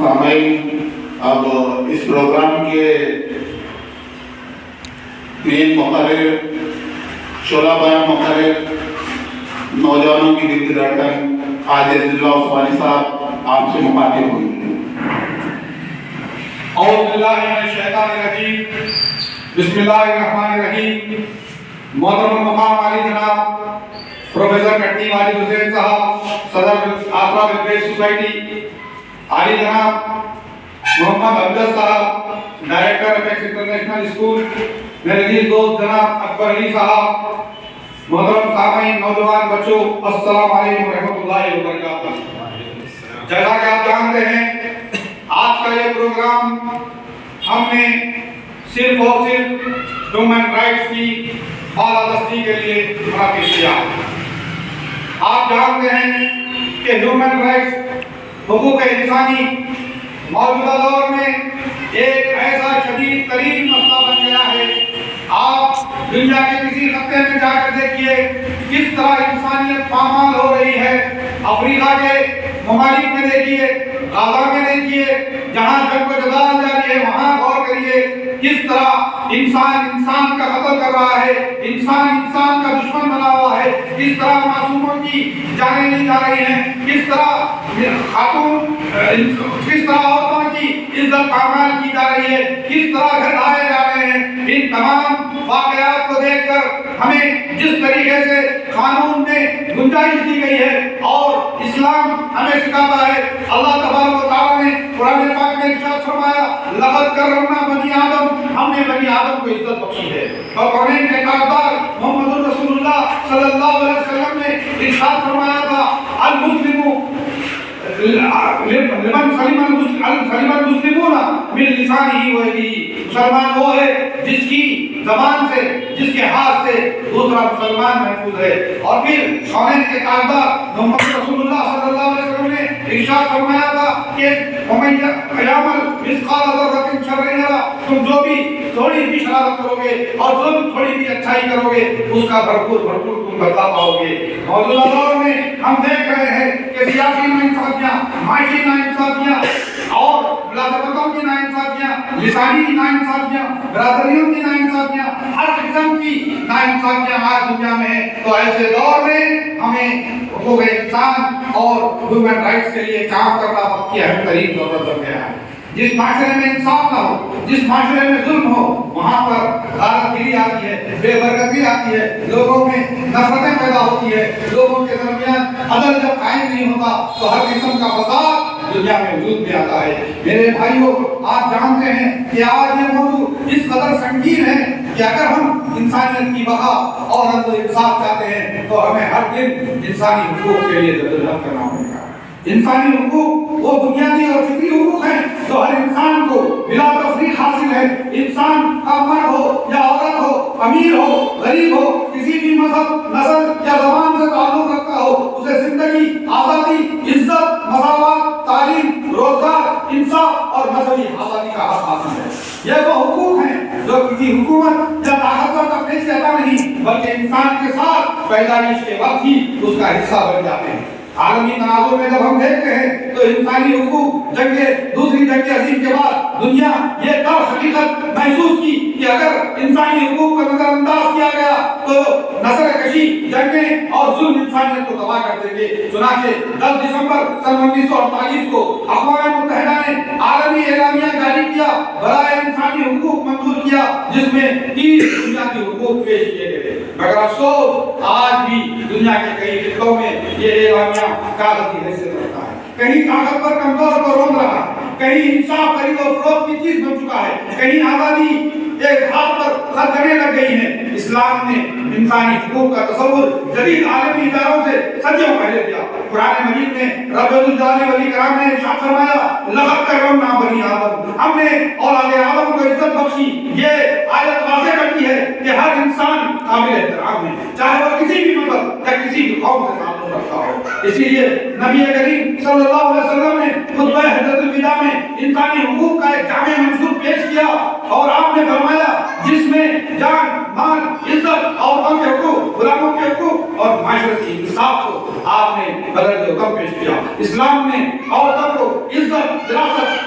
سامعین، اب اس پروگرام کے مین مقرر، شعلہ بیان مقرر، نوجوانوں کی دل کی دھڑکن حاجی عزیزاللہ عثمانی صاحب آپ سے مخاطب ہوئی۔ اعوذ باللہ من الشیطان الرجیم، بسم اللہ الرحمن الرحیم۔ محترم المقام عالی جناب پروفیسر کٹنی واجد حسین صاحب، صدر آفرا ویلفیئر سوسائٹی، عالی جناب محمد افضل صاحب، ڈائریکٹر اپیکس انٹرنیشنل اسکول، میرے عزیز دوست جناب اکبر علی صاحب، محترم سامعین، نوجوان بچوں، السلام علیکم ورحمۃ اللہ وبرکاتہ۔ جیسا کہ آپ جانتے ہیں، آج کا یہ پروگرام ہم نے صرف اور صرف ہیومن رائٹس کی بالادستی کے لیے منعقد کیا ہے۔ آپ جانتے ہیں کہ ہیومن رائٹس، حقوق انسانی، موجودہ دور میں ایک ایسا شدید ترین مسئلہ بن گیا ہے۔ آپ دنیا کے کسی خطے میں جا کر دیکھیے کس طرح انسانیت پامال ہو رہی ہے۔ افریقہ کے ممالک میں دیکھیے، غزہ میں دیکھیے، جہاں جنگ و جدال جاری ہے وہاں غور کریے کس طرح انسان کا قتل کر رہا ہے، انسان کا دشمن بنا ہوا ہے، کس طرح معصوموں کی جانیں لی جا رہی ہیں، کس طرح عورتوں کی عزت پامال کی جا رہی ہے، کس طرح گھر ڈھائے جا رہے ہیں۔ ان تمام واقعات کو دیکھ کر ہمیں جس طریقے سے قانون میں گنجائش دی گئی ہے اور اسلام ہمیں سکھاتا ہے، اللہ تبارک و تعالیٰ نے قرآن پاک میں ارشاد فرمایا، لقد کرمنا بنی آدم، ہم نے بنی آدم کو عزت بخشی ہے۔ اور قرآن کے کاردار محمد رسول اللہ صلی اللہ علیہ وسلم نے ارشاد فرمایا تھا، المسلم لمن سلم المسلمون من لسانه ويده، مسلمان وہ ہے جس کی زبان سے، جس کے ہاتھ سے دوسرا مسلمان محفوظ ہے۔ اور پھر قرآن کے کاردار محمد رسول اللہ صلی اللہ علیہ وسلم نے ارشاد فرمایا تھا کہ وَمَن يَعْمَلْ مِثْقَالَ ذَرَّةٍ شَرًّا يَرَهُ، تم جو بھی تھوڑی بھی شرارت کرو گے اور جو بھی تھوڑی بھی اچھائی کرو گے اس کا بھرپور تم بدلا پاؤ گے۔ موجودہ دور میں ہم دیکھ رہے ہیں کہ سیاسی ناانصافیاں، معاشی ناانصافیاں اور ملازمتوں کی ناانصافیاں، لسانی ناانصافیاں، برادریوں کی ناانصافیاں، ہر قسم کی ناانصافیاں آج دنیا میں ہیں۔ تو ایسے دور میں ہمیں حقوق انسان اور ہیومن رائٹس کے لیے کام کرنا وقت کی اہم ترین ضرورت بن گیا ہے۔ جس معاشرے میں انصاف نہ ہو، جس معاشرے میں ظلم ہو، وہاں پر غارت گیری آتی ہے، بے برکتی آتی ہے، لوگوں میں نفرتیں پیدا ہوتی ہے، لوگوں کے درمیان عدل جب قائم نہیں ہوتا تو ہر قسم کا فساد دنیا میں وجود میں آتا ہے۔ میرے بھائیوں، آپ جانتے ہیں کہ آج یہ موضوع اس قدر سنگین ہے کہ اگر ہم انسانیت کی بقا اور عدل و انصاف چاہتے ہیں تو ہمیں ہر دن انسانی حقوق کے لیے جدوجہد کرنا ہوگا۔ انسانی حقوق وہ بنیادی اور فطری حقوق ہیں جو ہر انسان کو بلا تفریق حاصل ہے۔ انسان کا مرد ہو یا عورت ہو، امیر ہو، غریب ہو، کسی بھی مذہب، نسل یا زبان سے تعلق رکھتا ہو، اسے زندگی، آزادی، عزت، مساوات، تعلیم، روزگار، انصاف اور مذہبی آزادی کا حق حاصل ہے۔ یہ وہ حقوق ہیں جو کسی حکومت یا طاقتور تک سے عطا نہیں بلکہ انسان کے ساتھ پیدائش کے وقت ہی اس کا حصہ بن جاتے ہیں۔ عالمی تناظر میں جب ہم دیکھتے ہیں تو انسانی حقوق دوسری جنگ عظیم کے بعد دنیا یہ کب حقیقت محسوس کی کہ اگر انسانی حقوق کو نظر انداز کیا گیا تو نسل کشی، جنگیں اور ظلم انسانیت کو تباہ کر دیں گے۔ چنانچہ 10 دسمبر سن 1948 کو اقوام متحدہ نے عالمی اعلامیہ جاری کیا، برائے انسانی حقوق منظور کیا، جس میں 30 بنیادی حقوق پیش کیے گئے۔ مگر افسوس آج بھی دنیا کے کئی خطوں میں یہ اعلامیہ کاغذی حیثیت رکھتا ہے۔ کہیں طاقتور کمزور کو روند رہا ہے، کہیں انصاف خرید و فروخت کی چیز بن چکا ہے، کہیں آزادی ایک ہاتھ پر خرچنے لگ گئی ہے۔ اسلام نے انسانی حقوق کا تصور جدید عالمی اداروں سے صدیوں پہلے دیا۔ قرآن مجید میں رب الجلال ولی کرام نے ارشاد فرمایا، لقد کرمنا بنی آدم، ہم نے اولاد آدم کو عزت بخشی۔ یہ آیت واضح کرتی ہے کہ ہر انسان قابل احترام ہے، چاہے وہ کسی بھی مذہب یا کسی بھی قوم سے تعلق رکھتا ہو۔ اسی لیے نبی کریم صلی اللہ علیہ وسلم نے خطبہ حجۃ الوداع میں انسانی حقوق کا ایک جامع منشور پیش کیا اور آپ نے فرمایا جس میں جان، مال، عزت، عورتوں کے حقوق، غلاموں کے حقوق اور معاشرت کی انصاف کو آپ نے بدل کے حکم پیش کیا۔ اسلام نے عورتوں کو عزت، وراثت